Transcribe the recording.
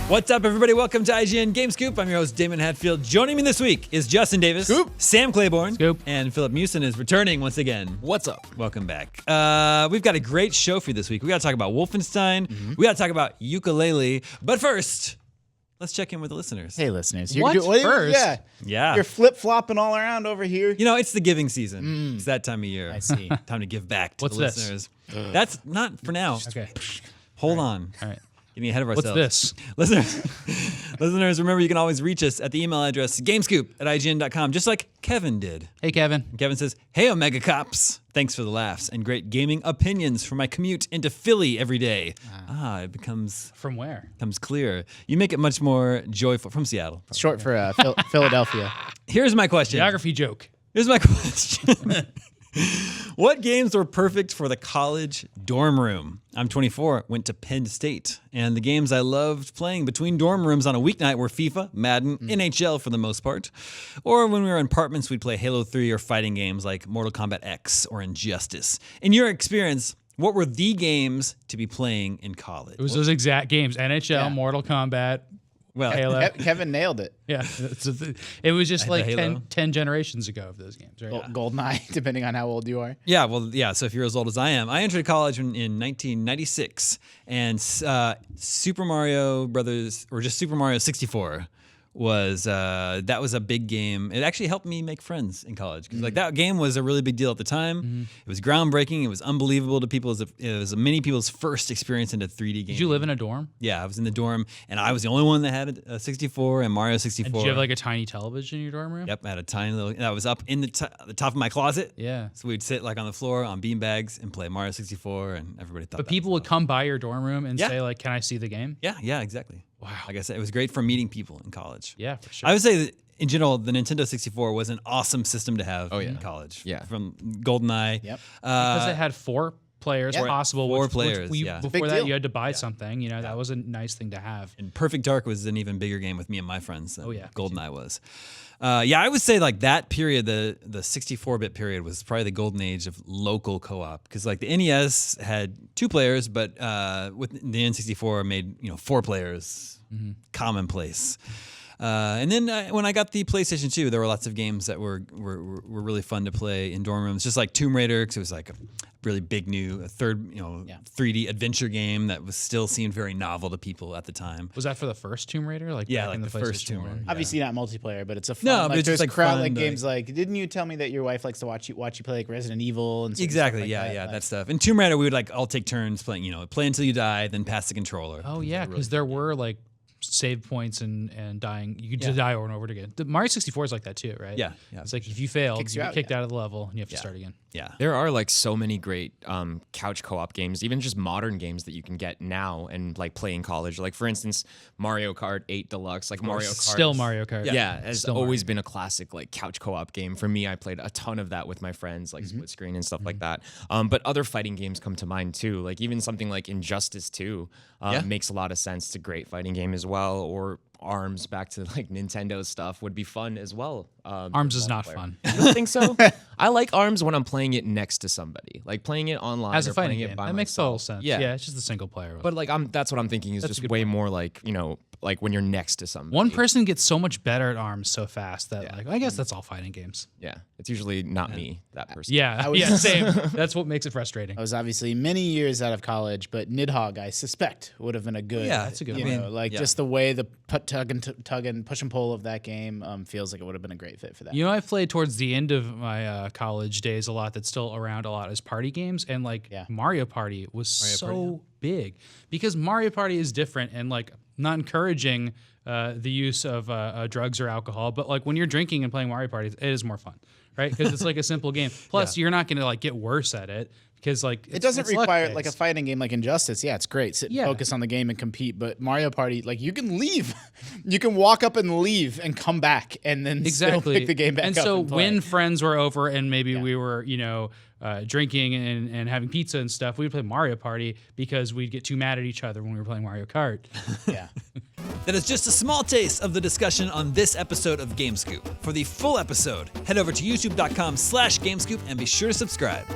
What's up, everybody? Welcome to IGN Game Scoop. I'm your host, Damon Hatfield. Joining me this week is Justin Davis, Scoop. Sam Claiborne, Scoop. and Philip Mewson is returning once again. What's up? Welcome back. We've got a great show for you this week. We got to talk about Wolfenstein. We got to talk about ukulele. But first, let's check in with the listeners. Hey, listeners. What? First? Yeah. You're flip-flopping all around over here. You know, it's the giving season. It's that time of year. I see. Time to give back to What's the this? listeners. That's not for now. Okay. Hold on. All right. Getting ahead of What's ourselves. this? Listeners, remember you can always reach us at the email address gamescoop@ign.com, just like Kevin did. Hey, Kevin. Kevin says, "Hey, Omega Cops. Thanks for the laughs and great gaming opinions for my commute into Philly every day." It becomes From where? clear. You make it much more joyful. From Seattle. Short for Philadelphia. Here's my question. Geography joke. Here's my question. What games were perfect for the college dorm room? I'm 24, went to Penn State, and the games I loved playing between dorm rooms on a weeknight were FIFA, Madden, NHL for the most part. Or when we were in apartments, we'd play Halo 3 or fighting games like Mortal Kombat X or Injustice. In your experience, what were the games to be playing in college? It was those exact games. NHL, Yeah. Mortal Kombat, Well, Halo. Kevin nailed it. Yeah. It was just like Halo. 10 generations ago of those games, right? Goldeneye, depending on how old you are. Yeah. So if you're as old as I am, I entered college in 1996, and Super Mario Brothers, or just Super Mario 64, was that was a big game. It actually helped me make friends in college because like that game was a really big deal at the time. It was groundbreaking. It was unbelievable to people. It was many people's first experience into 3D games. Did you live in a dorm? Yeah, I was in the dorm, and I was the only one that had a 64 and Mario 64. And did you have like a tiny television in your dorm room? Yep, I had a tiny little. That was up in the top of my closet. Yeah. So we'd sit like on the floor on beanbags and play Mario 64, and everybody thought. But people would come by your dorm room and Yeah. say like, "Can I see the game?" Yeah, exactly. Wow. Like I said, it was great for meeting people in college. Yeah, for sure. I would say that in general, the Nintendo 64 was an awesome system to have yeah. in college. Yeah. From GoldenEye. Yep. because it had 4 players Yeah. possible. Four which players, we- yeah. Before Big that, deal. you had to buy something. You know, that was a nice thing to have. And Perfect Dark was an even bigger game with me and my friends than yeah. GoldenEye was. I would say like that period, the 64-bit period was probably the golden age of local co-op because like the NES had 2 players, but with the N64 made 4 players commonplace. And then when I got the PlayStation 2, there were lots of games that were really fun to play in dorm rooms, just like Tomb Raider, because it was like a really big new third 3D adventure game that was still seemed very novel to people at the time. Was that for the first Tomb Raider? Like Yeah, back like in the first PlayStation Tomb 1? Raider. Obviously not multiplayer, but it's a fun. No, but like it's there's just like crowd fun like to- games like. Didn't you tell me that your wife likes to watch you play like Resident Evil and certain Exactly. stuff like Yeah. that? That stuff. In Tomb Raider, we would like all take turns playing. Play until you die, then pass the controller. Oh yeah, because there were like save points and dying. You could die over and over again. The Mario 64 is like that too, right? Yeah. It's like if you fail, Kicks you you get out, kicked out of the level and you have to start again. Yeah. There are like so many great couch co-op games, even just modern games that you can get now and like play in college. Like for instance, Mario Kart 8 Deluxe, like Mario Kart. Still Mario Kart. Yeah, has Still always been a classic like couch co-op game. For me, I played a ton of that with my friends, like Mm-hmm. split screen and stuff like that. But other fighting games come to mind too. Like even something like Injustice 2 makes a lot of sense. It's a great fighting game as well. Or ARMS, back to like Nintendo stuff, would be fun as well. ARMS is not fun. You don't think so? I like ARMS when I'm playing it next to somebody, like playing it online As a or fighting playing game. it by That makes myself. total sense. Yeah. It's just a single player one. But like that's what I'm thinking is That's a just good way point. more like like when you're next to somebody. One person gets so much better at ARMS so fast that like I guess that's all fighting games. Yeah, it's usually not me, that person. Yeah, was- yeah, same. That's what makes it frustrating. I was obviously many years out of college, but Nidhogg, I suspect, would have been a good. Yeah, that's a good you one. know, like just the way the tug and push and pull of that game feels like it would have been a great fit for that. You know, I've played towards the end of my college days a lot. That's still around a lot as party games, and like Mario Party was so big because Mario Party is different and like not encouraging the use of drugs or alcohol, but like when you're drinking and playing Mario Party, it is more fun, right? Because it's like a simple game. Plus, you're not going to like get worse at it because like It doesn't it's luck require like a based. fighting game like Injustice. Yeah, it's great. Sit and Yeah. focus on the game and compete. But Mario Party, like you can leave, you can walk up and leave and come back and then still Exactly. pick the game back and up. so and play. when friends were over and maybe we were, drinking and having pizza and stuff, we'd play Mario Party because we'd get too mad at each other when we were playing Mario Kart. yeah. That is just a small taste of the discussion on this episode of GameScoop. For the full episode, head over to youtube.com/GameScoop and be sure to subscribe.